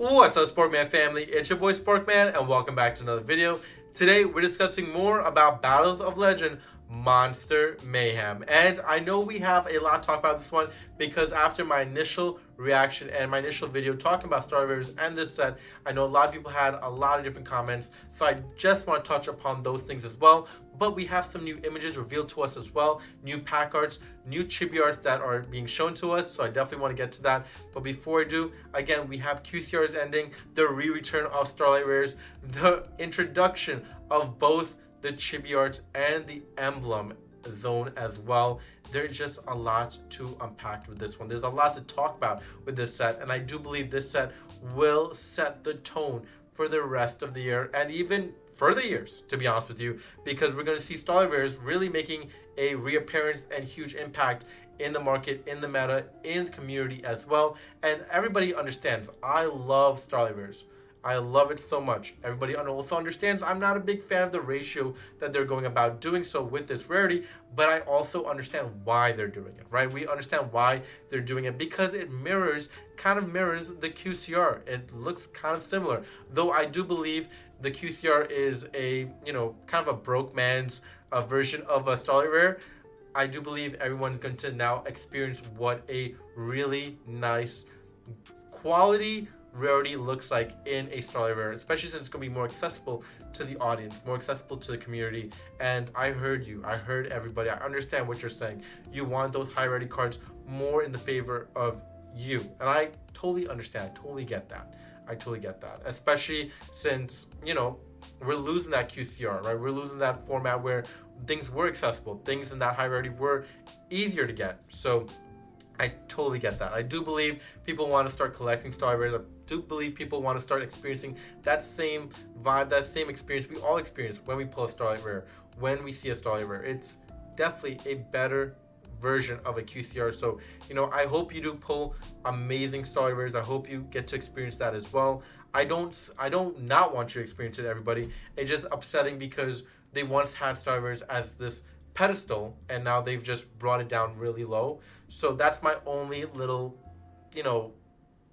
What's up, Sporkman family? It's your boy Sporkman, and welcome back to another video. Today, we're discussing more about Battles of Legend Monster Mayhem. And I know we have a lot to talk about this one because after my initial reaction and my initial video talking about Star Rares and this set, I know a lot of people had a lot of different comments. So I just want to touch upon those things as well. But we have some new images revealed to us as well, new pack arts, new chibi arts that are being shown to us. So I definitely want to get to that. But before I do, again, we have QCRs ending, the re-return of Starlight Rares, the introduction of both the chibi arts and the emblem zone as well. There's just a lot to unpack with this one. There's a lot to talk about with this set, and I do believe this set will set the tone for the rest of the year and even further years, to be honest with you, because we're going to see Starlight Rares really making a reappearance and huge impact in the market, in the meta, in the community as well. And everybody understands, I love Starlight Rares. I love it so much. Everybody also understands I'm not a big fan of the ratio that they're going about doing so with this rarity, but I also understand why they're doing it, right? We understand why they're doing it because it kind of mirrors the QCR. It looks kind of similar, though I do believe the QCR is a, kind of a broke man's version of a Starlight Rare. I do believe everyone's going to now experience what a really nice quality rarity looks like in a Starlight Rare, especially since it's going to be more accessible to the audience, more accessible to the community. And I heard you. I heard everybody. I understand what you're saying. You want those high rarity cards more in the favor of you. And I totally understand. I totally get that. Especially since, we're losing that QCR, right? We're losing that format where things were accessible. Things in that high rarity were easier to get. So I totally get that. I do believe people want to start collecting Starlight Rares. I do believe people want to start experiencing that same vibe, that same experience we all experience when we pull a Starlight Rare, when we see a Starlight Rare. It's definitely a better version of a QCR. So, I hope you do pull amazing Starlight Rares. I hope you get to experience that as well. I don't not want you to experience it, everybody. It's just upsetting because they once had Starlight Rares as this pedestal and now they've just brought it down really low. So that's my only little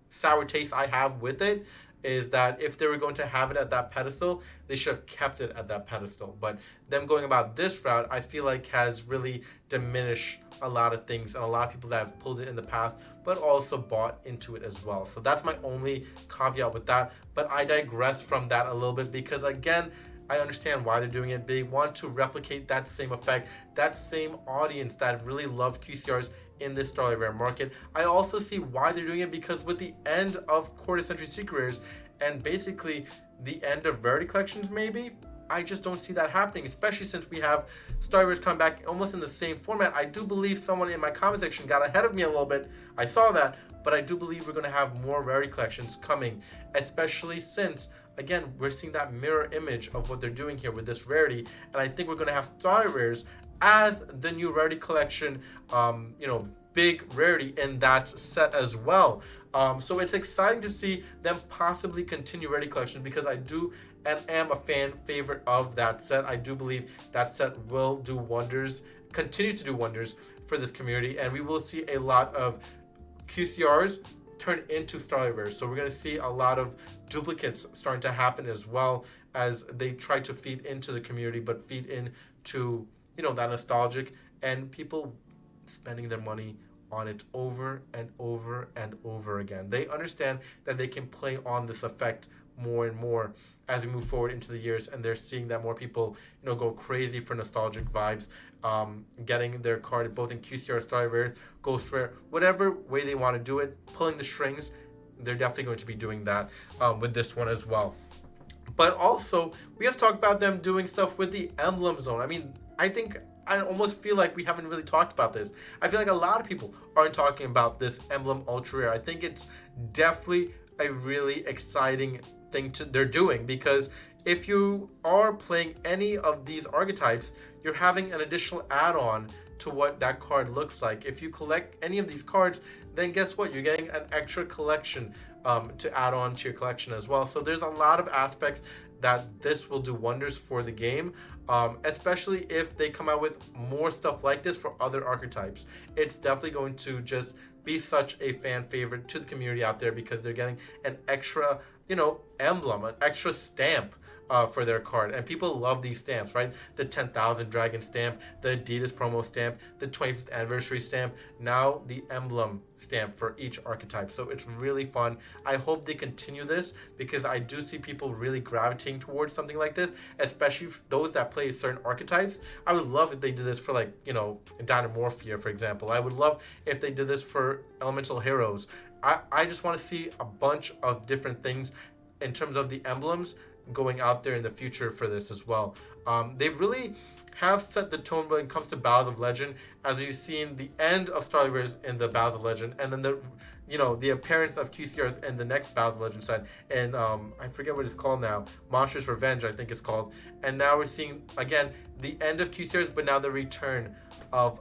sour taste I have with it, is that if they were going to have it at that pedestal, they should have kept it at that pedestal. But them going about this route, I feel like has really diminished a lot of things and a lot of people that have pulled it in the past but also bought into it as well. So that's my only caveat with that. But I digress from that a little bit because, again, I understand why they're doing it. They want to replicate that same effect, that same audience that really loved QCRs in this Starlight Rare market. I also see why they're doing it because with the end of Quarter Century Secret Rares and basically the end of Rarity Collections maybe, I just don't see that happening, especially since we have Starlight Rares come back almost in the same format. I do believe someone in my comment section got ahead of me a little bit. I saw that, but I do believe we're going to have more Rarity Collections coming, especially since, again, we're seeing that mirror image of what they're doing here with this rarity. And I think we're going to have Starlight Rares as the new Rarity Collection, big rarity in that set as well. So it's exciting to see them possibly continue Rarity Collection because I do and am a fan favorite of that set. I do believe that set will do wonders, continue to do wonders for this community, and we will see a lot of QCRs turn into Starlight Rares. So we're going to see a lot of duplicates starting to happen as well as they try to feed into the community, but feed into, that nostalgic and people spending their money on it over and over and over again. They understand that they can play on this effect more and more as we move forward into the years, and they're seeing that more people, go crazy for nostalgic vibes, getting their card both in QCR, Starlight Rare, Ghost Rare, whatever way they want to do it, pulling the strings. They're definitely going to be doing that with this one as well. But also, we have talked about them doing stuff with the Emblem Zone. I mean, I almost feel like we haven't really talked about this. I feel like a lot of people aren't talking about this Emblem Ultra Rare. I think it's definitely a really exciting thing they're doing, because if you are playing any of these archetypes, you're having an additional add-on to what that card looks like. If you collect any of these cards, then guess what? You're getting an extra collection to add on to your collection as well. So there's a lot of aspects that this will do wonders for the game, especially if they come out with more stuff like this for other archetypes. It's definitely going to just be such a fan favorite to the community out there because they're getting an extra, emblem, an extra stamp for their card. And people love these stamps, right? The 10,000 Dragon stamp, the Adidas promo stamp, the 25th anniversary stamp, now the emblem stamp for each archetype. So it's really fun. I hope they continue this because I do see people really gravitating towards something like this, especially those that play certain archetypes. I would love if they did this for Dynamorphia, for example. I would love if they did this for Elemental Heroes. I just want to see a bunch of different things in terms of the emblems going out there in the future for this as well. They really have set the tone when it comes to Battles of Legend, as you've seen the end of Starlight in the Battles of Legend, and then the appearance of QCRs in the next Battles of Legend set, and I forget what it's called now, Monstrous Revenge I think it's called, and now we're seeing again the end of QCRs, but now the return of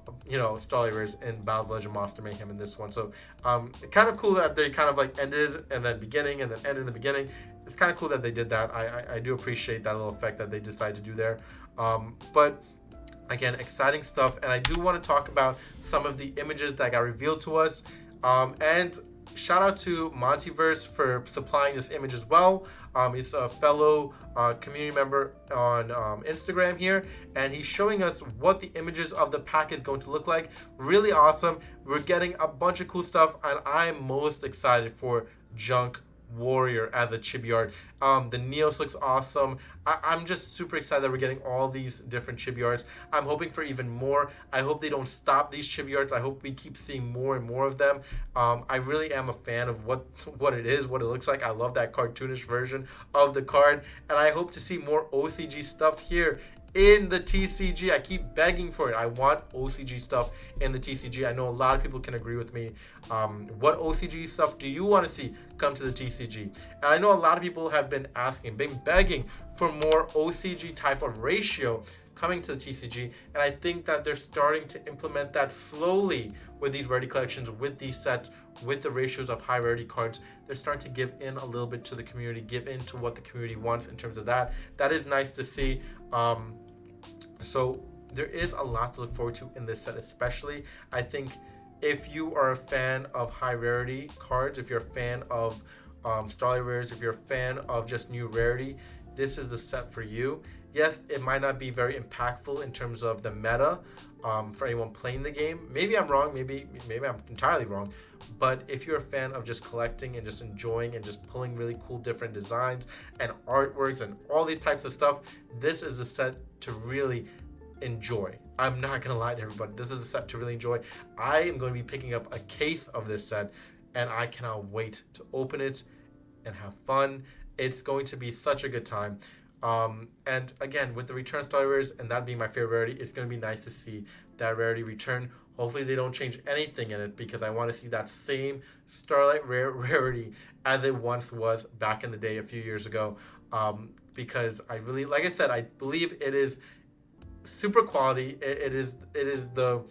Starlight in Battles of Legend Monster Mayhem in this one. So kind of cool that they kind of like ended and then beginning and then ended in the beginning. It's kind of cool that they did that. I do appreciate that little effect that they decided to do there. But again, exciting stuff. And I do want to talk about some of the images that got revealed to us. And shout out to Montyverse for supplying this image as well. He's a fellow community member on Instagram here, and he's showing us what the images of the pack is going to look like. Really awesome. We're getting a bunch of cool stuff, and I'm most excited for Junk Warrior as a chibi art. The Neos looks awesome. I'm just super excited that we're getting all these different chibi arts. I'm hoping for even more. I hope they don't stop these chibi arts. I hope we keep seeing more and more of them. I really am a fan of what it is, what it looks like. I love that cartoonish version of the card, and I hope to see more OCG stuff here in the TCG. I keep begging for it. I want OCG stuff in the TCG. I know a lot of people can agree with me. What OCG stuff do you want to see come to the TCG? And I know a lot of people have been asking, been begging for more OCG type of ratio coming to the TCG, and I think that they're starting to implement that slowly with these rarity collections, with these sets, with the ratios of high rarity cards. They're starting to give in a little bit to the community, give in to what the community wants in terms of that. That is nice to see. So there is a lot to look forward to in this set, especially. I think if you are a fan of high rarity cards, if you're a fan of Starlight Rares, if you're a fan of just new rarity, this is the set for you. Yes, it might not be very impactful in terms of the meta for anyone playing the game. Maybe I'm wrong, maybe I'm entirely wrong, but if you're a fan of just collecting and just enjoying and just pulling really cool different designs and artworks and all these types of stuff, this is a set to really enjoy. I'm not gonna lie to everybody, this is a set to really enjoy. I am going to be picking up a case of this set, and I cannot wait to open it and have fun. It's going to be such a good time. And again, with the return Starlight Rares and that being my favorite rarity, it's going to be nice to see that rarity return. Hopefully they don't change anything in it, because I want to see that same Starlight rarity as it once was back in the day a few years ago. Because I really, like I said, I believe it is super quality. It is the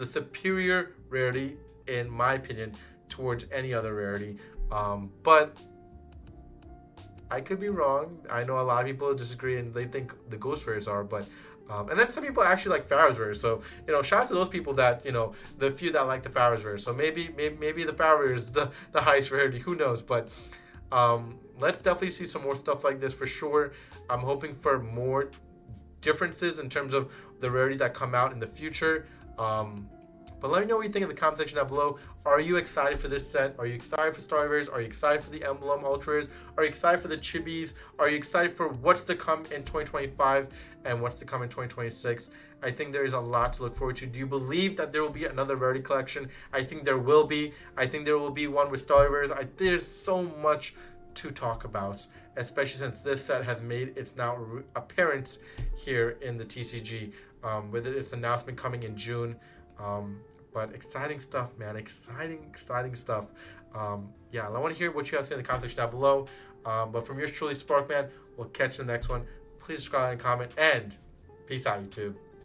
superior rarity in my opinion towards any other rarity. But I could be wrong. I know a lot of people disagree and they think the ghost rares are, but and then some people actually like Pharaoh's rares. So shout out to those people that the few that like the Pharaoh's rares. So maybe the Pharaoh rare is the highest rarity. Who knows? But let's definitely see some more stuff like this for sure. I'm hoping for more differences in terms of the rarities that come out in the future. But let me know what you think in the comment section down below. Are you excited for this set? Are you excited for Starlight Rares? Are you excited for the Emblem Ultras? Are you excited for the Chibis? Are you excited for what's to come in 2025 and what's to come in 2026? I think there is a lot to look forward to. Do you believe that there will be another rarity collection? I think there will be. I think there will be one with Starlight Rares. There's so much to talk about, especially since this set has made its now appearance here in the TCG, with its announcement coming in June. But exciting stuff, man. Exciting stuff. Yeah, I want to hear what you have to say in the comment section down below. But from yours truly, Sparkman, we'll catch you in the next one. Please subscribe and comment, and peace out, YouTube.